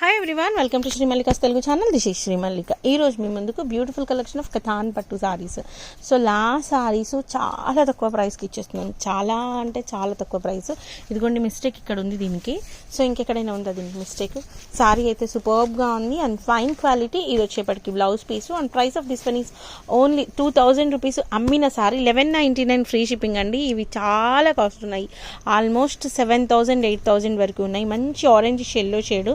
Hi everyone, welcome to Sri Mallika's Telugu channel. This is Sri Mallika. ఈరోజు మీ ముందుకు బ్యూటిఫుల్ కలెక్షన్ ఆఫ్ కథాన్ పట్టు సారీస్. సో లాస్ట్ సారీస్ చాలా తక్కువ ప్రైస్కి ఇచ్చేస్తున్నాను. చాలా అంటే చాలా తక్కువ ప్రైస్. ఇదిగోండి మిస్టేక్ ఇక్కడ ఉంది దీనికి. సో ఇంకెక్కడైనా ఉందా దీనికి మిస్టేక్? సారీ అయితే సూపర్బ్గా ఉంది అండ్ ఫైన్ క్వాలిటీ. ఇది వచ్చేప్పటికి blouse piece and price of this one is only 2000 rupees. అమ్మిన సారీ 1199 ఫ్రీ షిప్పింగ్ అండి. ఇవి చాలా కాస్ట్ ఉన్నాయి. ఆల్మోస్ట్ 7000 8000 వరకు ఉన్నాయి. మంచి ఆరెంజ్ షెల్లో షేడు,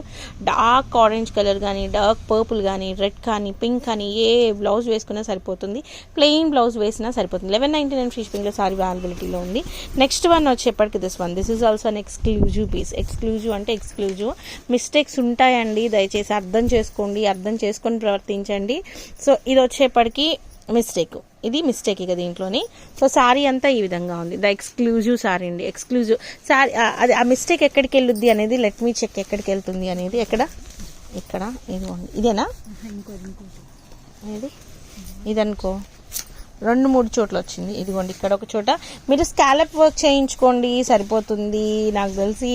డార్క్ ఆరెంజ్ కలర్ కానీ, డార్క్ పర్పుల్ కానీ, రెడ్ కానీ, పింక్ కానీ, ఏ బ్లౌజ్ వేసుకున్నా సరిపోతుంది. ప్లెయిన్ బ్లౌజ్ వేసినా సరిపోతుంది. 1199 ఫ్రీ షిప్పింగ్లో సారీ అవైలబిలిటీలో ఉంది. నెక్స్ట్ వన్ వచ్చేప్పటికి this is also an exclusive piece. Exclusive అంటే ఎక్స్క్లూజివ్. మిస్టేక్స్ ఉంటాయండి, దయచేసి అర్థం చేసుకోండి, అర్థం చేసుకొని ప్రవర్తించండి. సో ఇది వచ్చేప్పటికి ఇది మిస్టేక్ ఇక దీంట్లోని. సో శారీ అంతా ఈ విధంగా ఉంది. ద ఎక్స్క్లూజివ్ శారీ అండి. ఎక్స్క్లూజివ్ శారీ. అది ఆ మిస్టేక్ ఎక్కడికి వెళ్ళుద్ది అనేది లెట్ మీ చెక్ ఎక్కడికి వెళ్తుంది అనేది. ఇక్కడ ఇదిగోండి, ఇదేనా ఇది అనుకో 2-3 చోట్ల వచ్చింది. ఇదిగోండి ఇక్కడ ఒక చోట. మీరు స్కాలప్ వర్క్ చేయించుకోండి సరిపోతుంది. నాకు తెలిసి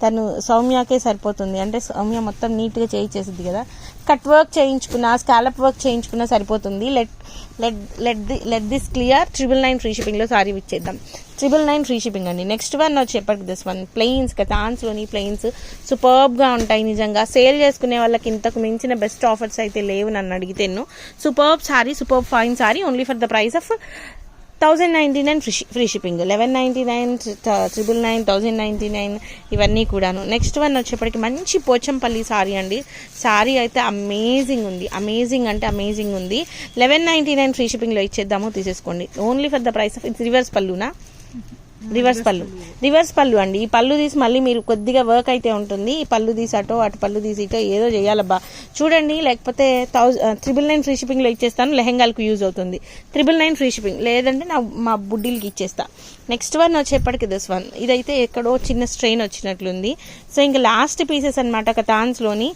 తను సౌమ్యకే సరిపోతుంది. అంటే సౌమ్య మొత్తం నీట్గా చేయించేసింది కదా. కట్ వర్క్ చేయించుకున్నా, స్కాలప్ వర్క్ చేయించుకున్నా సరిపోతుంది. Let this clear. 999 ఫ్రీ షిప్పింగ్లో సారీ ఇచ్చేద్దాం. 999 ఫ్రీ షిప్పింగ్ అండి. నెక్స్ట్ వన్ వచ్చేప్పటికి దిస్ వన్ ప్లెయిన్స్. కథాన్స్లోని ప్లెయిన్స్ సూపర్బ్గా ఉంటాయి. నిజంగా సేల్ చేసుకునే వాళ్ళకి ఇంతకు మించిన బెస్ట్ ఆఫర్స్ అయితే లేవు నన్ను అడిగితేను. Superb sari, superb fine sari, only for the price of 1099 free shipping. 1199, 999, 1099 ఇవన్నీ కూడాను. నెక్స్ట్ వన్ వచ్చేప్పటికి మంచి పోచంపల్లి సారీ అండి. సారీ అయితే అమేజింగ్ ఉంది. అమేజింగ్ అంటే అమేజింగ్ ఉంది. 1199 ఫ్రీ షిప్పింగ్లో ఇచ్చేద్దాము, తీసేసుకోండి. Only for the price of. ఇది రివర్స్ పళ్ళునా? రివర్స్ పళ్ళు అండి. ఈ పళ్ళు తీసి మళ్ళీ మీరు కొద్దిగా వర్క్ అయితే ఉంటుంది. ఈ పళ్ళు తీసి అటు పళ్ళు తీసి ఇటో ఏదో చేయాలబ్బా చూడండి. లేకపోతే 999 ఫ్రీ షిప్పింగ్లో ఇచ్చేస్తాను. లెహెంగాలకు యూజ్ అవుతుంది. 999 ఫ్రీ షిప్పింగ్. లేదంటే మా బుడ్డీలకి ఇచ్చేస్తా. నెక్స్ట్ వన్ వచ్చేప్పటికి దిస్ వన్. ఇదైతే ఎక్కడో చిన్న స్ట్రెయిన్ వచ్చినట్లుంది. సో ఇంకా లాస్ట్ పీసెస్ అనమాట కథాన్స్లోని.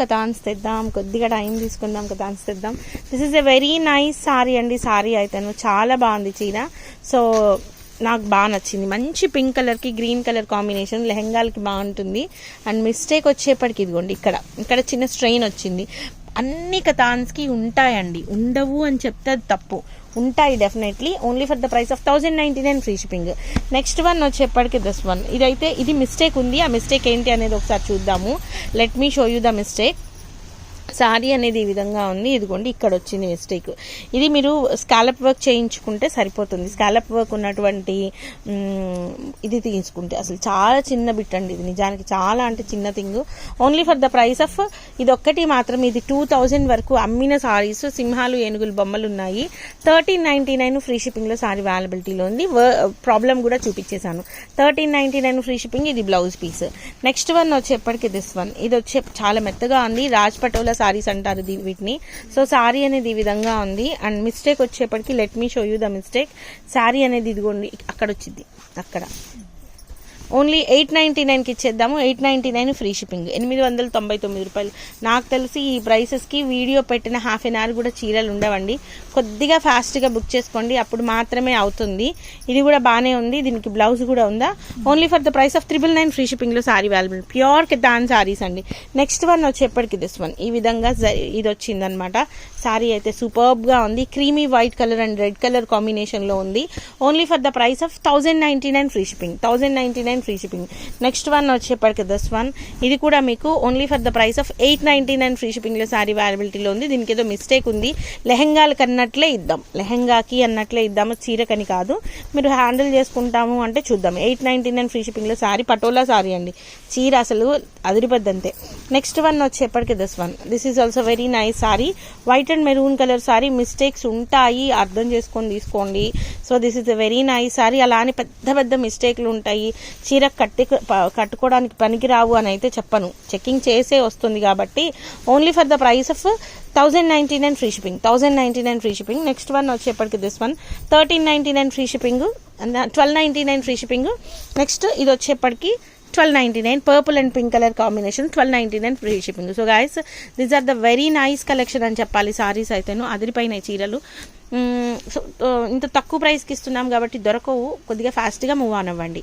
కథాన్స్ తెద్దాం, కొద్దిగా టైం తీసుకుందాం, కథాన్స్ తెద్దాం. This is a very nice sari అండి. సారీ అయితే చాలా బాగుంది చీర. సో నాకు బాగా నచ్చింది. మంచి పింక్ కలర్కి గ్రీన్ కలర్ కాంబినేషన్, లెహెంగాలకి బాగుంటుంది. అండ్ మిస్టేక్ వచ్చేప్పటికి ఇదిగోండి ఇక్కడ చిన్న స్ట్రెయిన్ వచ్చింది. అన్ని కథాన్స్కి ఉంటాయండి, ఉండవు అని చెప్తే అది తప్పు. ఉంటాయి definitely. Only for the price of 1099 free shipping. Next one వచ్చేప్పటికి దిస్ వన్. ఇది మిస్టేక్ ఉంది. ఆ మిస్టేక్ ఏంటి అనేది ఒకసారి చూద్దాము. Let me show you the mistake. Sorry అనేది ఈ విధంగా ఉంది. ఇదిగోండి ఇక్కడ వచ్చింది మిస్టేక్. ఇది మీరు స్కాలప్ వర్క్ చేయించుకుంటే సరిపోతుంది. స్కాలప్ వర్క్ ఉన్నటువంటి ఇది తీసుకుంటే అసలు చాలా చిన్న బిట్ అండి. ఇది నిజానికి చాలా అంటే చిన్న thing. Only for the price of ఇది ఒక్కటి మాత్రం. ఇది 2000 వరకు అమ్మిన సారీస్. సింహాలు, ఏనుగులు బొమ్మలు ఉన్నాయి. 1399 ఫ్రీ షిప్పింగ్లో సారీ అవైలబిలిటీలో ఉంది. ప్రాబ్లం కూడా చూపించేశాను. 1399 ఫ్రీ షిప్పింగ్. ఇది బ్లౌజ్ పీస్. నెక్స్ట్ వన్ వచ్చేప్పటికి దిస్ వన్. ఇది చాలా మెత్తగా ఉంది. రాజ్ పటోలా సారీస్ అంటారు వీటిని. సో సారీ అనేది ఈ విధంగా ఉంది. అండ్ మిస్టేక్ వచ్చేప్పటికి let me show you the mistake. Sorry అనేది ఇదిగోండి అక్కడ వచ్చింది. అక్కడ ఓన్లీ 899కి ఇచ్చేద్దాము. 899 free shipping. 899 రూపాయలు. నాకు తెలిసి ఈ ప్రైసెస్కి వీడియో పెట్టిన హాఫ్ అన్ అవర్ కూడా చీరలు ఉండవండి. కొద్దిగా ఫాస్ట్గా బుక్ చేసుకోండి, అప్పుడు మాత్రమే అవుతుంది. ఇది కూడా బాగానే ఉంది. దీనికి బ్లౌజ్ కూడా ఉందా. Only for the price of 999 free షిప్పింగ్లో సారీ అవైలబుల్. ప్యూర్ కెతాన్ సారీస్ అండి. నెక్స్ట్ వన్ వచ్చేప్పటికి దిస్ వన్. ఈ విధంగా ఇది వచ్చిందనమాట. సారీ అయితే సూపర్బ్గా ఉంది. Creamy white colour and red colour కాంబినేషన్లో ఉంది. Only for the price of 1099 free shipping. 1099 free shipping. Next one వచ్చేప్పటికి దిస్ వన్. ఇది కూడా మీకు only for the price of 899 free షిప్పింగ్లో సారీ అవైలబిలిటీలో ఉంది. దీనికి ఏదో మిస్టేక్ ఉంది. లెహెంగాలకి అన్నట్లే ఇద్దాం, లెహెంగాకి అన్నట్లే ఇద్దాము, చీరకని కాదు. మీరు హ్యాండిల్ చేసుకుంటాము అంటే చూద్దాం. 899 ఫ్రీ షిప్పింగ్లో సారీ. పటోలా సారీ అండి. చీర అసలు అదిరిపోద్దంతే. నెక్స్ట్ వన్ వచ్చేప్పటికి this one. This is also very nice sorry. White and maroon colour sorry. Mistakes ఉంటాయి, అర్థం చేసుకొని తీసుకోండి. So this is a very nice sorry. అలా అని పెద్ద మిస్టేక్లు ఉంటాయి, చీర కట్టుకోవడానికి పనికిరావు అని అయితే చెప్పను. చెక్కింగ్ చేసే వస్తుంది కాబట్టి only for the price of 1099 free shipping. 1099 free shipping. Next one వచ్చేప్పటికి this one. 1399 free shipping. 1299 free shipping. Next ఇది వచ్చేప్పటికి 1299 purple and pink colour combination. 1299 free shipping. So guys these are the very nice collection అని చెప్పాలి. సారీస్ అయితేను అదిరిపోయినాయి చీరలు. So ఇంత తక్కువ ప్రైస్కి ఇస్తున్నాం కాబట్టి దొరకవు. కొద్దిగా ఫాస్ట్గా మూవ్ ఆన్ అవ్వండి.